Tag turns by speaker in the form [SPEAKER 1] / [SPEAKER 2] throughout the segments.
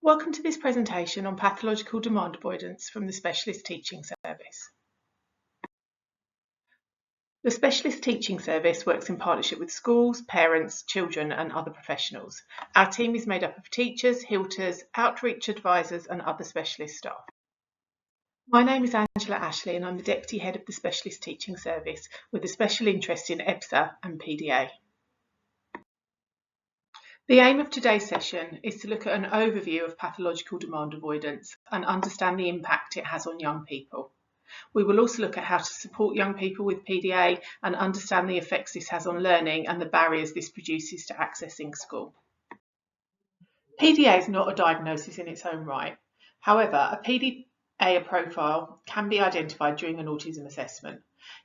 [SPEAKER 1] Welcome to this presentation on pathological demand avoidance from the Specialist Teaching Service. The Specialist Teaching Service works in partnership with schools, parents, children and other professionals. Our team is made up of teachers, HILTers, outreach advisors and other specialist staff. My name is Angela Ashley and I'm the Deputy Head of the Specialist Teaching Service with a special interest in EBSA and PDA. The aim of today's session is to look at an overview of pathological demand avoidance and understand the impact it has on young people. We will also look at how to support young people with PDA and understand the effects this has on learning and the barriers this produces to accessing school. PDA is not a diagnosis in its own right. However, a PDA profile can be identified during an autism assessment.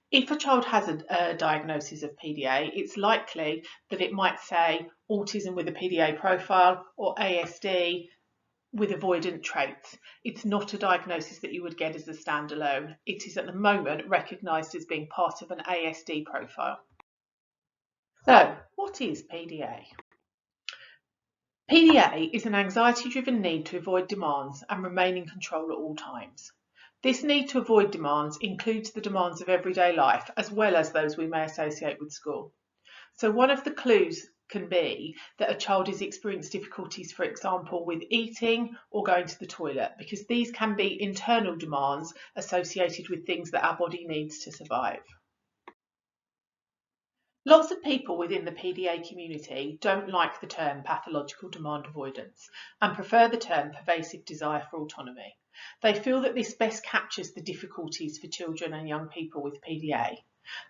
[SPEAKER 1] If a child has a diagnosis of PDA, it's likely that it might say autism with a PDA profile or ASD with avoidant traits. It's not a diagnosis that you would get as a standalone. It is at the moment recognised as being part of an ASD profile. So, what is PDA? PDA is an anxiety-driven need to avoid demands and remain in control at all times. This need to avoid demands includes the demands of everyday life as well as those we may associate with school. So one of the clues can be that a child has experienced difficulties, for example, with eating or going to the toilet, because these can be internal demands associated with things that our body needs to survive. Lots of people within the PDA community don't like the term pathological demand avoidance and prefer the term pervasive desire for autonomy. They feel that this best captures the difficulties for children and young people with PDA.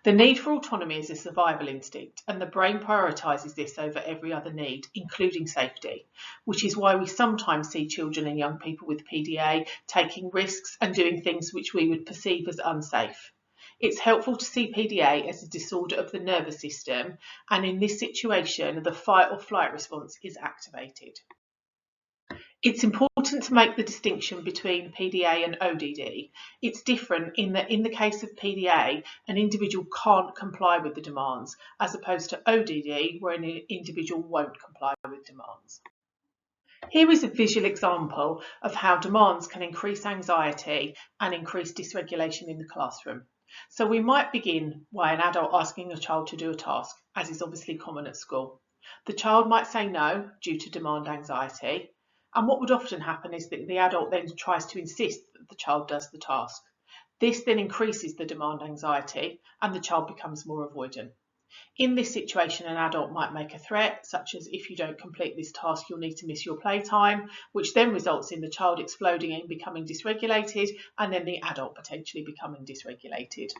[SPEAKER 1] The need for autonomy is a survival instinct, and the brain prioritises this over every other need, including safety, which is why we sometimes see children and young people with PDA taking risks and doing things which we would perceive as unsafe. It's helpful to see PDA as a disorder of the nervous system, and in this situation, the fight or flight response is activated. It's important to make the distinction between PDA and ODD. It's different in that in the case of PDA, an individual can't comply with the demands, as opposed to ODD, where an individual won't comply with demands. Here is a visual example of how demands can increase anxiety and increase dysregulation in the classroom. So we might begin by an adult asking a child to do a task, as is obviously common at school. The child might say no due to demand anxiety. And what would often happen is that the adult then tries to insist that the child does the task. This then increases the demand anxiety and the child becomes more avoidant. In this situation, an adult might make a threat, such as if you don't complete this task, you'll need to miss your playtime, which then results in the child exploding and becoming dysregulated, and then the adult potentially becoming dysregulated.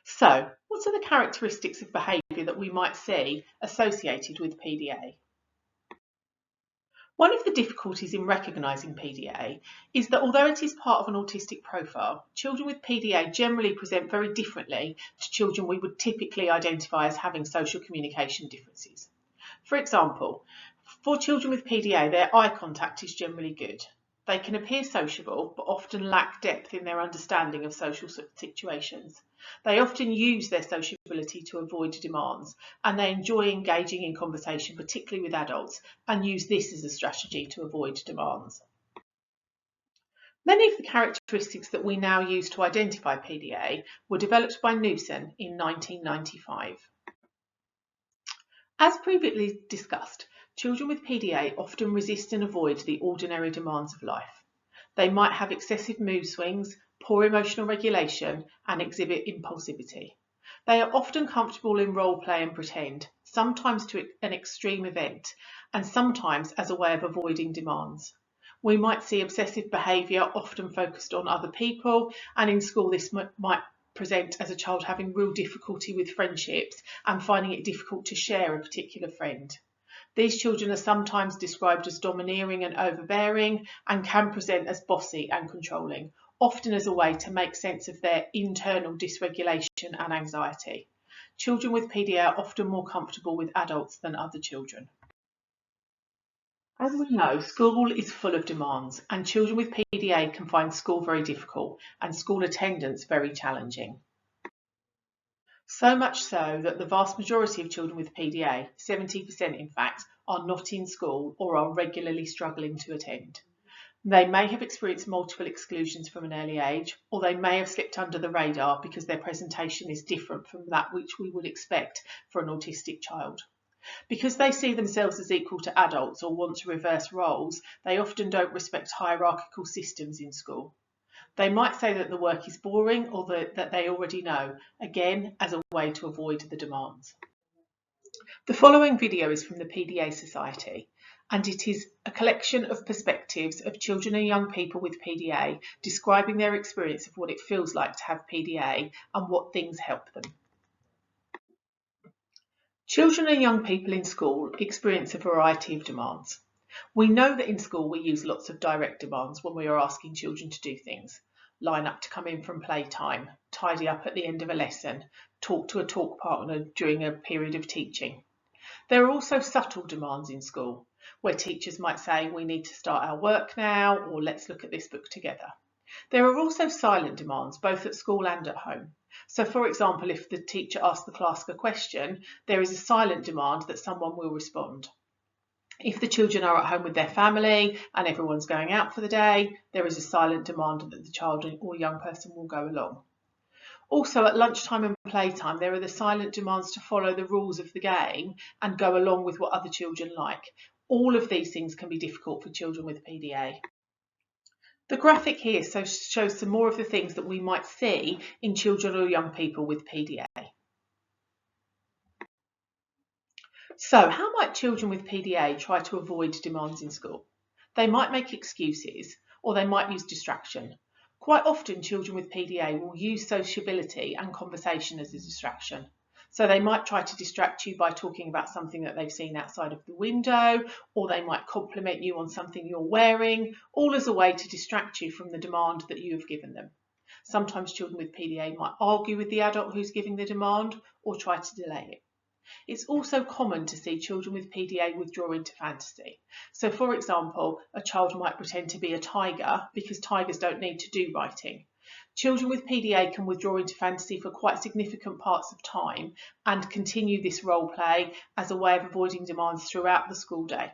[SPEAKER 1] So, what are the characteristics of behaviour that we might see associated with PDA? One of the difficulties in recognising PDA is that although it is part of an autistic profile, children with PDA generally present very differently to children we would typically identify as having social communication differences. For example, for children with PDA, their eye contact is generally good. They can appear sociable, but often lack depth in their understanding of social situations. They often use their sociability to avoid demands, and they enjoy engaging in conversation, particularly with adults, and use this as a strategy to avoid demands. Many of the characteristics that we now use to identify PDA were developed by Newson in 1995. As previously discussed, children with PDA often resist and avoid the ordinary demands of life. They might have excessive mood swings, poor emotional regulation, and exhibit impulsivity. They are often comfortable in role play and pretend, sometimes to an extreme event, and sometimes as a way of avoiding demands. We might see obsessive behaviour often focused on other people, and in school this might present as a child having real difficulty with friendships and finding it difficult to share a particular friend. These children are sometimes described as domineering and overbearing and can present as bossy and controlling, often as a way to make sense of their internal dysregulation and anxiety. Children with PDA are often more comfortable with adults than other children. As we know, school is full of demands, and children with PDA can find school very difficult and school attendance very challenging. So much so that the vast majority of children with PDA, 70% in fact, are not in school or are regularly struggling to attend. They may have experienced multiple exclusions from an early age, or they may have slipped under the radar because their presentation is different from that which we would expect for an autistic child. Because they see themselves as equal to adults or want to reverse roles, they often don't respect hierarchical systems in school. They might say that the work is boring or that they already know, again, as a way to avoid the demands. The following video is from the PDA Society, and it is a collection of perspectives of children and young people with PDA describing their experience of what it feels like to have PDA and what things help them. Children and young people in school experience a variety of demands. We know that in school we use lots of direct demands when we are asking children to do things. Line up to come in from playtime, tidy up at the end of a lesson, talk to a talk partner during a period of teaching. There are also subtle demands in school, where teachers might say we need to start our work now, or let's look at this book together. There are also silent demands, both at school and at home. So for example, if the teacher asks the class a question, there is a silent demand that someone will respond. If the children are at home with their family and everyone's going out for the day, there is a silent demand that the child or young person will go along. Also, at lunchtime and playtime, there are the silent demands to follow the rules of the game and go along with what other children like. All of these things can be difficult for children with PDA. The graphic here shows some more of the things that we might see in children or young people with PDA. So, how might children with PDA try to avoid demands in school? They might make excuses, or they might use distraction. Quite often, children with PDA will use sociability and conversation as a distraction. So they might try to distract you by talking about something that they've seen outside of the window, or they might compliment you on something you're wearing, all as a way to distract you from the demand that you have given them. Sometimes children with PDA might argue with the adult who's giving the demand or try to delay it. It's also common to see children with PDA withdraw into fantasy. So for example, a child might pretend to be a tiger because tigers don't need to do writing. Children with PDA can withdraw into fantasy for quite significant parts of time and continue this role play as a way of avoiding demands throughout the school day.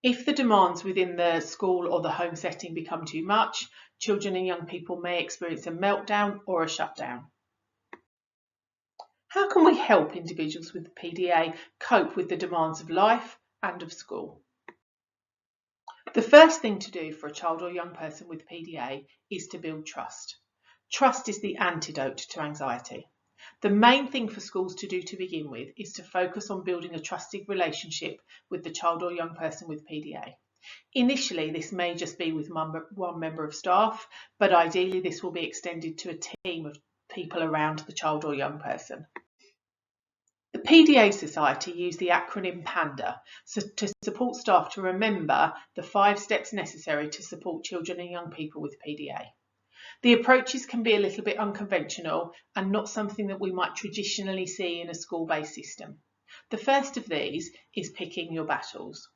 [SPEAKER 1] If the demands within the school or the home setting become too much, children and young people may experience a meltdown or a shutdown. How can we help individuals with PDA cope with the demands of life and of school? The first thing to do for a child or young person with PDA is to build trust. Trust is the antidote to anxiety. The main thing for schools to do to begin with is to focus on building a trusting relationship with the child or young person with PDA. Initially, this may just be with one member of staff, but ideally this will be extended to a team of people around the child or young person. The PDA Society use the acronym PANDA to support staff to remember the 5 steps necessary to support children and young people with PDA. The approaches can be a little bit unconventional and not something that we might traditionally see in a school-based system. The first of these is picking your battles.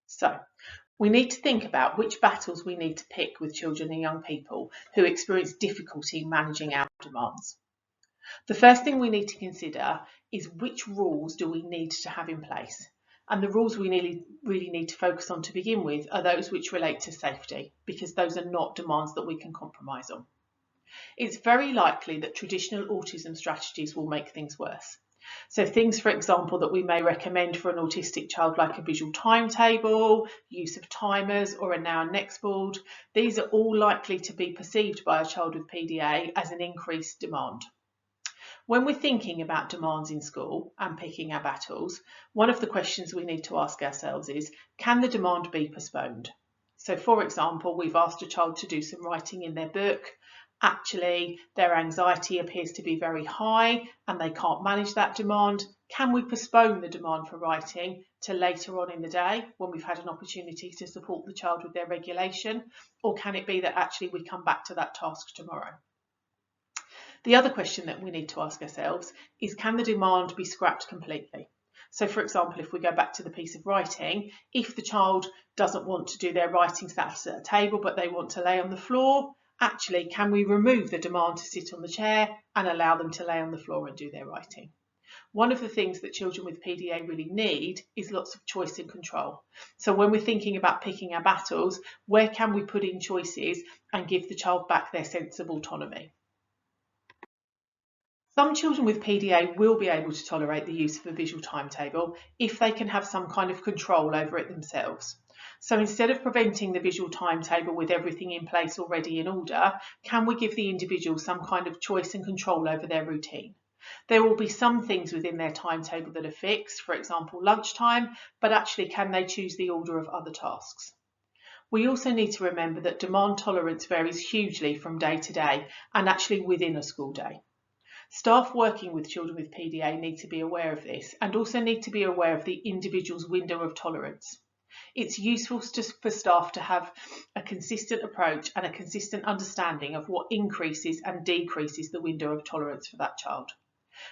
[SPEAKER 1] So, we need to think about which battles we need to pick with children and young people who experience difficulty managing our demands. The first thing we need to consider is which rules do we need to have in place. And the rules we really need to focus on to begin with are those which relate to safety, because those are not demands that we can compromise on. It's very likely that traditional autism strategies will make things worse. So things, for example, that we may recommend for an autistic child, like a visual timetable, use of timers, or a now and next board, these are all likely to be perceived by a child with PDA as an increased demand. When we're thinking about demands in school and picking our battles, one of the questions we need to ask ourselves is, can the demand be postponed? So for example, we've asked a child to do some writing in their book. Actually, their anxiety appears to be very high and they can't manage that demand. Can we postpone the demand for writing to later on in the day when we've had an opportunity to support the child with their regulation? Or can it be that actually we come back to that task tomorrow? The other question that we need to ask ourselves is, can the demand be scrapped completely? So for example, if we go back to the piece of writing, if the child doesn't want to do their writing sat at a table but they want to lay on the floor, actually can we remove the demand to sit on the chair and allow them to lay on the floor and do their writing? One of the things that children with PDA really need is lots of choice and control. So when we're thinking about picking our battles, where can we put in choices and give the child back their sense of autonomy? Some children with PDA will be able to tolerate the use of a visual timetable if they can have some kind of control over it themselves. So instead of preventing the visual timetable with everything in place already in order, can we give the individual some kind of choice and control over their routine? There will be some things within their timetable that are fixed, for example lunchtime, but actually can they choose the order of other tasks? We also need to remember that demand tolerance varies hugely from day to day and actually within a school day. Staff working with children with PDA need to be aware of this and also need to be aware of the individual's window of tolerance. It's useful for staff to have a consistent approach and a consistent understanding of what increases and decreases the window of tolerance for that child.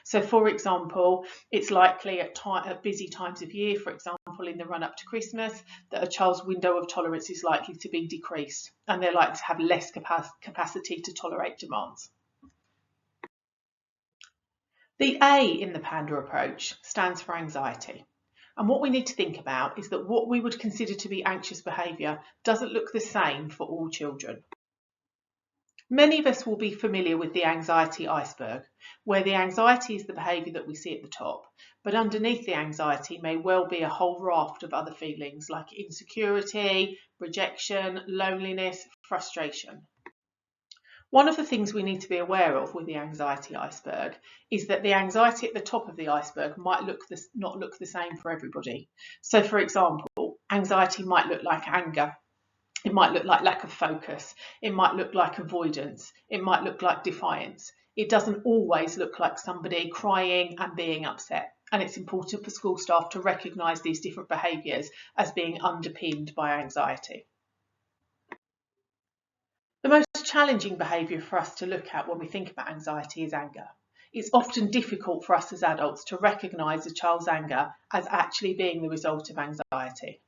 [SPEAKER 1] So for example, it's likely at busy times of year, for example in the run up to Christmas, that a child's window of tolerance is likely to be decreased and they're likely to have less capacity to tolerate demands. The A in the PANDA approach stands for anxiety. And what we need to think about is that what we would consider to be anxious behaviour doesn't look the same for all children. Many of us will be familiar with the anxiety iceberg, where the anxiety is the behaviour that we see at the top, but underneath the anxiety may well be a whole raft of other feelings like insecurity, rejection, loneliness, frustration. One of the things we need to be aware of with the anxiety iceberg is that the anxiety at the top of the iceberg might not look the same for everybody. So for example, anxiety might look like anger. It might look like lack of focus. It might look like avoidance. It might look like defiance. It doesn't always look like somebody crying and being upset. And it's important for school staff to recognise these different behaviours as being underpinned by anxiety. The most challenging behaviour for us to look at when we think about anxiety is anger. It's often difficult for us as adults to recognise a child's anger as actually being the result of anxiety.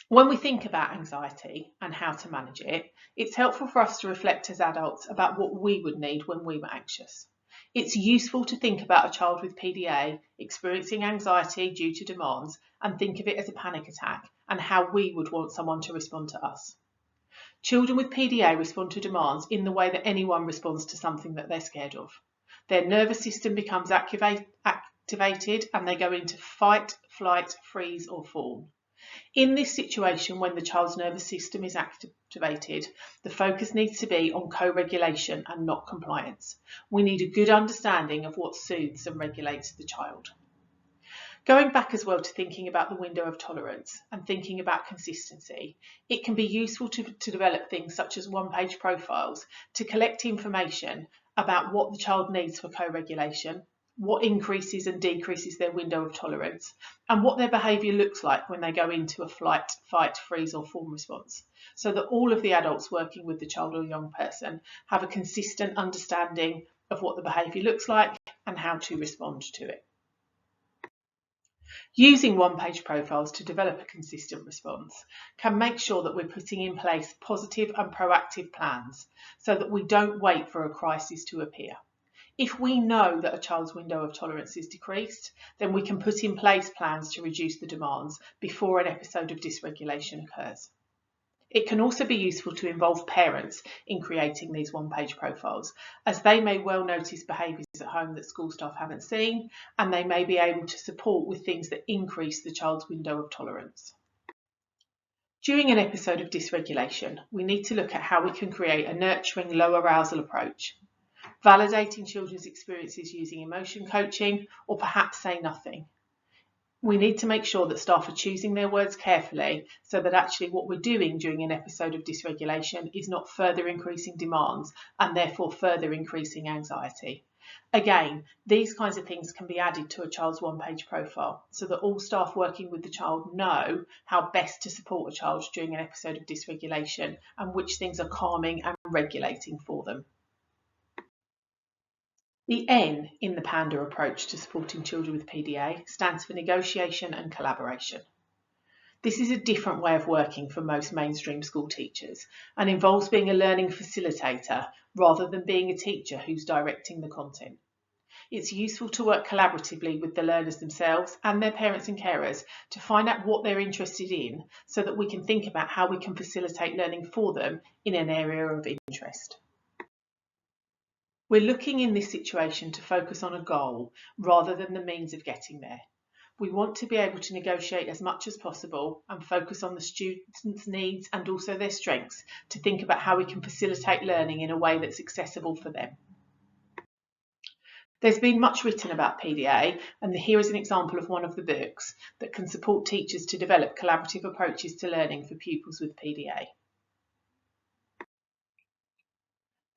[SPEAKER 1] When we think about anxiety and how to manage it, it's helpful for us to reflect as adults about what we would need when we were anxious. It's useful to think about a child with PDA experiencing anxiety due to demands and think of it as a panic attack and how we would want someone to respond to us. Children with PDA respond to demands in the way that anyone responds to something that they're scared of. Their nervous system becomes activated and they go into fight, flight, freeze or fawn. In this situation, when the child's nervous system is activated, the focus needs to be on co-regulation and not compliance. We need a good understanding of what soothes and regulates the child. Going back as well to thinking about the window of tolerance and thinking about consistency, it can be useful to develop things such as one-page profiles to collect information about what the child needs for co-regulation, what increases and decreases their window of tolerance, and what their behaviour looks like when they go into a flight, fight, freeze or fawn response, so that all of the adults working with the child or young person have a consistent understanding of what the behaviour looks like and how to respond to it. Using one-page profiles to develop a consistent response can make sure that we're putting in place positive and proactive plans so that we don't wait for a crisis to appear. If we know that a child's window of tolerance is decreased, then we can put in place plans to reduce the demands before an episode of dysregulation occurs. It can also be useful to involve parents in creating these one-page profiles, as they may well notice behaviours at home that school staff haven't seen, and they may be able to support with things that increase the child's window of tolerance. During an episode of dysregulation, we need to look at how we can create a nurturing low arousal approach, validating children's experiences using emotion coaching, or perhaps say nothing. We need to make sure that staff are choosing their words carefully so that actually what we're doing during an episode of dysregulation is not further increasing demands and therefore further increasing anxiety. Again, these kinds of things can be added to a child's one-page profile so that all staff working with the child know how best to support a child during an episode of dysregulation and which things are calming and regulating for them. The N in the PANDA approach to supporting children with PDA stands for negotiation and collaboration. This is a different way of working for most mainstream school teachers and involves being a learning facilitator rather than being a teacher who's directing the content. It's useful to work collaboratively with the learners themselves and their parents and carers to find out what they're interested in so that we can think about how we can facilitate learning for them in an area of interest. We're looking in this situation to focus on a goal rather than the means of getting there. We want to be able to negotiate as much as possible and focus on the students' needs and also their strengths to think about how we can facilitate learning in a way that's accessible for them. There's been much written about PDA, and here is an example of one of the books that can support teachers to develop collaborative approaches to learning for pupils with PDA.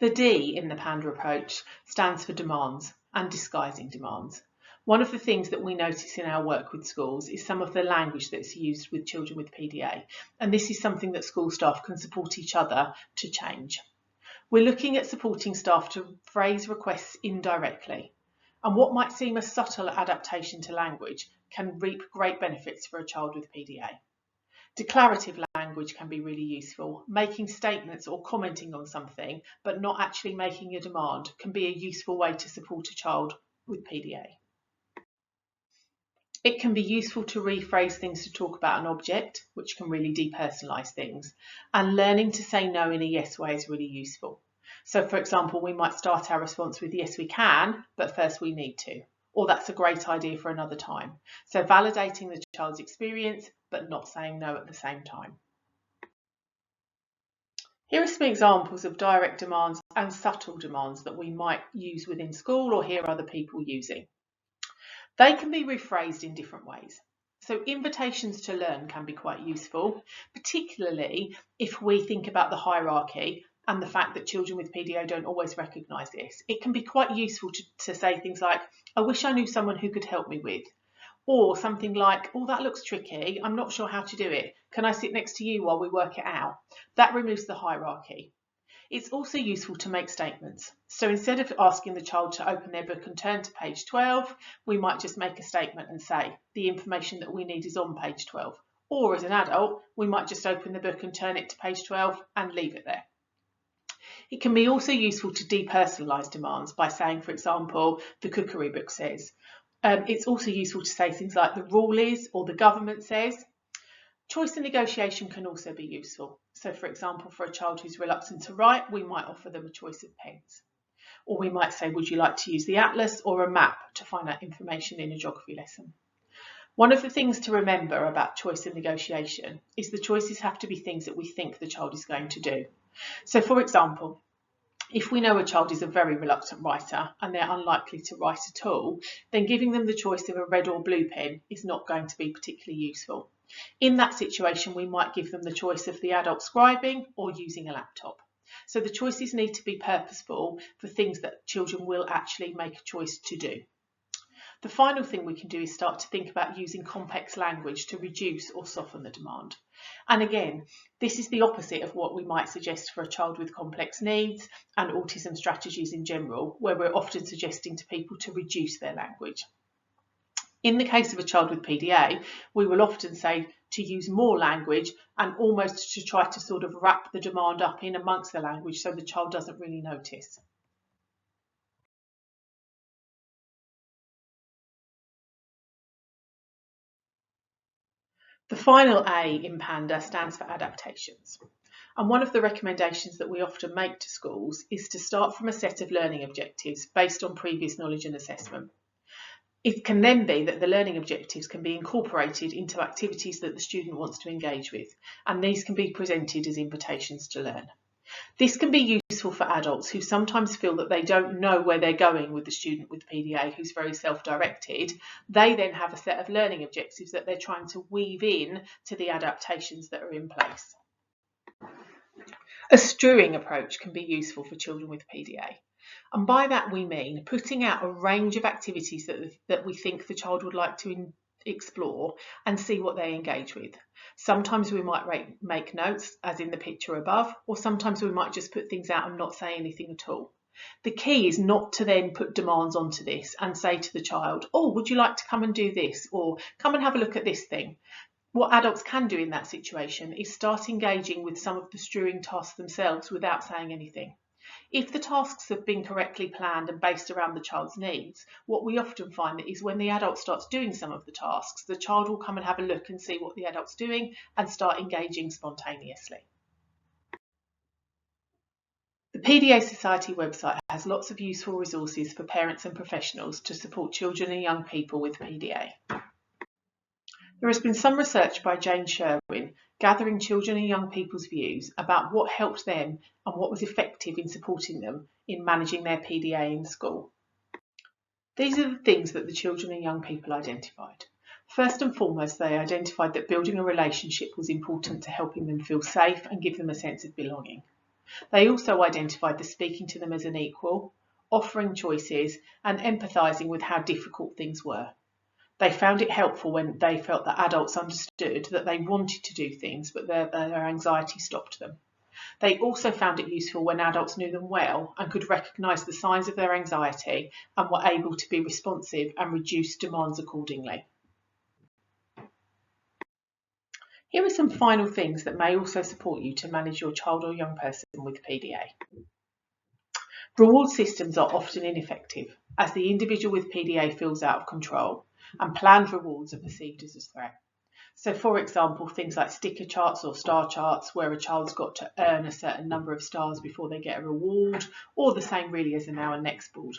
[SPEAKER 1] The D in the PANDA approach stands for demands and disguising demands. One of the things that we notice in our work with schools is some of the language that's used with children with PDA, and this is something that school staff can support each other to change. We're looking at supporting staff to phrase requests indirectly, and what might seem a subtle adaptation to language can reap great benefits for a child with PDA. Declarative language can be really useful. Making statements or commenting on something, but not actually making a demand, can be a useful way to support a child with PDA. It can be useful to rephrase things to talk about an object, which can really depersonalise things, and learning to say no in a yes way is really useful. So for example, we might start our response with yes we can, but first we need to, or that's a great idea for another time. So validating the child's experience, but not saying no at the same time. Here are some examples of direct demands and subtle demands that we might use within school or hear other people using. They can be rephrased in different ways. So invitations to learn can be quite useful, particularly if we think about the hierarchy and the fact that children with PDA don't always recognise this. It can be quite useful to say things like, I wish I knew someone who could help me with. Or something like, oh, that looks tricky, I'm not sure how to do it. Can I sit next to you while we work it out? That removes the hierarchy. It's also useful to make statements. So instead of asking the child to open their book and turn to page 12, we might just make a statement and say, the information that we need is on page 12. Or as an adult, we might just open the book and turn it to page 12 and leave it there. It can be also useful to depersonalise demands by saying, for example, the cookery book says. It's also useful to say things like the rule is or the government says. Choice and negotiation can also be useful. So for example, for a child who's reluctant to write, we might offer them a choice of pens. Or we might say, would you like to use the atlas or a map to find out information in a geography lesson? One of the things to remember about choice and negotiation is the choices have to be things that we think the child is going to do. So for example, if we know a child is a very reluctant writer and they're unlikely to write at all, then giving them the choice of a red or blue pen is not going to be particularly useful. In that situation, we might give them the choice of the adult scribing or using a laptop. So the choices need to be purposeful for things that children will actually make a choice to do. The final thing we can do is start to think about using complex language to reduce or soften the demand. And again, this is the opposite of what we might suggest for a child with complex needs and autism strategies in general, where we're often suggesting to people to reduce their language. In the case of a child with PDA, we will often say to use more language and almost to try to sort of wrap the demand up in amongst the language so the child doesn't really notice. The final A in PANDA stands for adaptations. And one of the recommendations that we often make to schools is to start from a set of learning objectives based on previous knowledge and assessment. It can then be that the learning objectives can be incorporated into activities that the student wants to engage with, and these can be presented as invitations to learn. This can be useful for adults who sometimes feel that they don't know where they're going with the student with PDA who's very self-directed. They then have a set of learning objectives that they're trying to weave in to the adaptations that are in place. A strewing approach can be useful for children with PDA. And by that we mean putting out a range of activities that we think the child would like to explore and see what they engage with. Sometimes we might make notes, as in the picture above, or sometimes we might just put things out and not say anything at all. The key is not to then put demands onto this and say to the child, oh, would you like to come and do this? Or come and have a look at this thing. What adults can do in that situation is start engaging with some of the strewing tasks themselves without saying anything. If the tasks have been correctly planned and based around the child's needs, what we often find is when the adult starts doing some of the tasks, the child will come and have a look and see what the adult's doing and start engaging spontaneously. The PDA Society website has lots of useful resources for parents and professionals to support children and young people with PDA. There has been some research by Jane Sherwin gathering children and young people's views about what helped them and what was effective in supporting them in managing their PDA in school. These are the things that the children and young people identified. First and foremost, they identified that building a relationship was important to helping them feel safe and give them a sense of belonging. They also identified that speaking to them as an equal, offering choices, and empathising with how difficult things were. They found it helpful when they felt that adults understood that they wanted to do things, but their anxiety stopped them. They also found it useful when adults knew them well and could recognise the signs of their anxiety and were able to be responsive and reduce demands accordingly. Here are some final things that may also support you to manage your child or young person with PDA. Reward systems are often ineffective as the individual with PDA feels out of control, and planned rewards are perceived as a threat. So for example, things like sticker charts or star charts where a child's got to earn a certain number of stars before they get a reward, or the same really as a now and next board.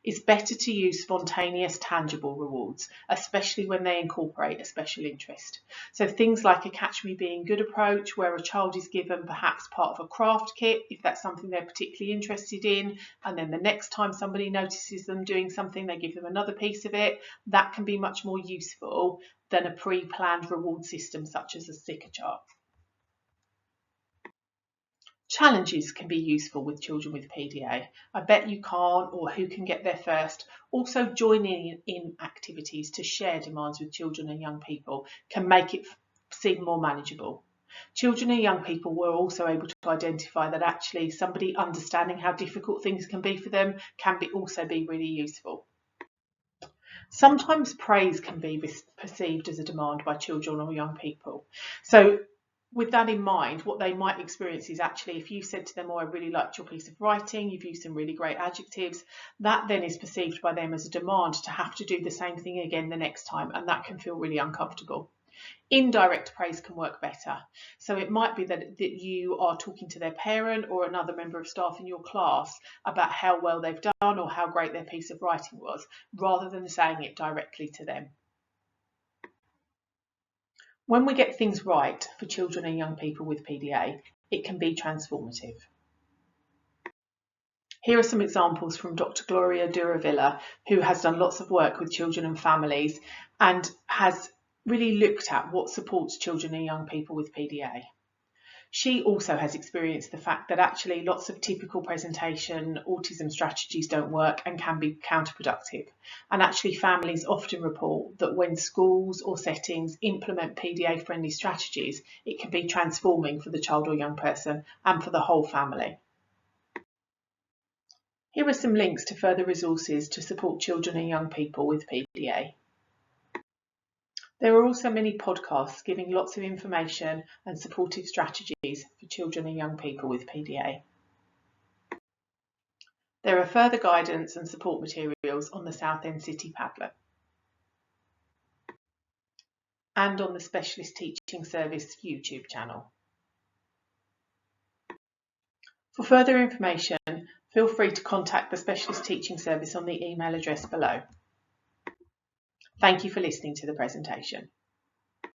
[SPEAKER 1] It's better to use spontaneous, tangible rewards, especially when they incorporate a special interest. So things like a Catch Me Being Good approach, where a child is given perhaps part of a craft kit, if that's something they're particularly interested in, and then the next time somebody notices them doing something, they give them another piece of it. That can be much more useful than a pre-planned reward system such as a sticker chart. Challenges can be useful with children with PDA. I bet you can't, or who can get there first. Also, joining in activities to share demands with children and young people can make it seem more manageable. Children and young people were also able to identify that actually somebody understanding how difficult things can be for them can also be really useful. Sometimes praise can be perceived as a demand by children or young people. So with that in mind, what they might experience is actually if you said to them, oh, I really liked your piece of writing, you've used some really great adjectives, that then is perceived by them as a demand to have to do the same thing again the next time, and that can feel really uncomfortable. Indirect praise can work better. So it might be that you are talking to their parent or another member of staff in your class about how well they've done or how great their piece of writing was, rather than saying it directly to them. When we get things right for children and young people with PDA, it can be transformative. Here are some examples from Dr. Gloria Duravilla, who has done lots of work with children and families and has really looked at what supports children and young people with PDA. She also has experienced the fact that actually lots of typical presentation autism strategies don't work and can be counterproductive. And actually families often report that when schools or settings implement PDA-friendly strategies, it can be transforming for the child or young person and for the whole family. Here are some links to further resources to support children and young people with PDA. There are also many podcasts giving lots of information and supportive strategies for children and young people with PDA. There are further guidance and support materials on the Southend City Padlet and on the Specialist Teaching Service YouTube channel. For further information, feel free to contact the Specialist Teaching Service on the email address below. Thank you for listening to the presentation.